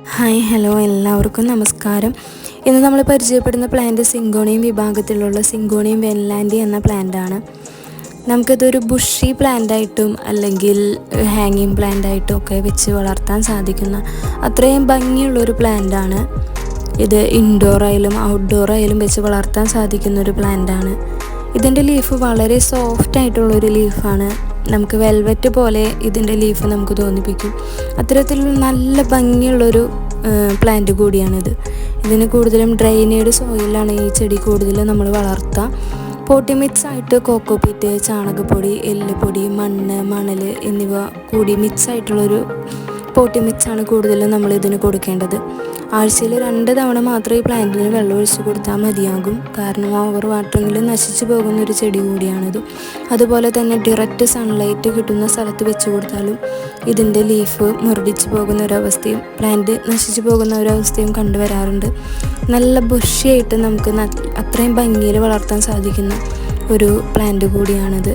Hi hello എല്ലാവർക്കും നമസ്കാരം. ഇന്ന് നമ്മൾ പരിചയപ്പെടുന്ന പ്ലാന്റ് സിങ്കോണിയം വിഭാഗത്തിലുള്ള സിങ്കോണിയം വെൻലാൻഡി എന്ന പ്ലാന്റാണ്. നമുക്കിതൊരു ബുഷി പ്ലാന്റായിട്ടും അല്ലെങ്കിൽ ഹാങ്ങിങ് പ്ലാന്റായിട്ടും ഒക്കെ വെച്ച് വളർത്താൻ സാധിക്കുന്ന അത്രയും ഭംഗിയുള്ളൊരു പ്ലാന്റാണ്. ഇത് ഇൻഡോർ ആയാലും ഔട്ട്ഡോർ ആയാലും വെച്ച് വളർത്താൻ സാധിക്കുന്നൊരു പ്ലാന്റാണ്. ഇതിൻ്റെ ലീഫ് വളരെ സോഫ്റ്റ് ആയിട്ടുള്ളൊരു ലീഫാണ്. നമുക്ക് വെൽവെറ്റ് പോലെ ഇതിൻ്റെ ലീഫ് നമുക്ക് തോന്നിപ്പിക്കും. അത്തരത്തിലുള്ള നല്ല ഭംഗിയുള്ളൊരു പ്ലാന്റ് കൂടിയാണിത്. ഇതിന് കൂടുതലും ഡ്രൈനേഡ് സോയിലാണ് ഈ ചെടി കൂടുതലും നമ്മൾ വളർത്തുക. പോട്ടി മിക്സ് ആയിട്ട് കോക്കോപീറ്റ്, ചാണകപ്പൊടി, എല്ലുപൊടി, മണ്ണ്, മണൽ എന്നിവ കൂടി മിക്സ് ആയിട്ടുള്ളൊരു പോട്ടി മിക്സാണ് കൂടുതലും നമ്മൾ ഇതിന് കൊടുക്കേണ്ടത്. ആഴ്ചയിൽ 2 തവണ മാത്രമേ ഈ പ്ലാന്റിന് വെള്ളം ഒഴിച്ച് കൊടുത്താൽ മതിയാകും. കാരണം ഓവർ വാട്ടറിങ്ങിൽ നശിച്ചു പോകുന്നൊരു ചെടി കൂടിയാണിത്. അതുപോലെ തന്നെ ഡയറക്റ്റ് സൺലൈറ്റ് കിട്ടുന്ന സ്ഥലത്ത് വെച്ച് കൊടുത്താലും ഇതിൻ്റെ ലീഫ് മുരടിച്ച് പോകുന്ന ഒരവസ്ഥയും പ്ലാന്റ് നശിച്ചു പോകുന്ന ഒരവസ്ഥയും കണ്ടുവരാറുണ്ട്. നല്ല ബുഷിയായിട്ട് നമുക്ക് അത്രയും ഭംഗിയിൽ വളർത്താൻ സാധിക്കുന്ന ഒരു പ്ലാന്റ് കൂടിയാണിത്.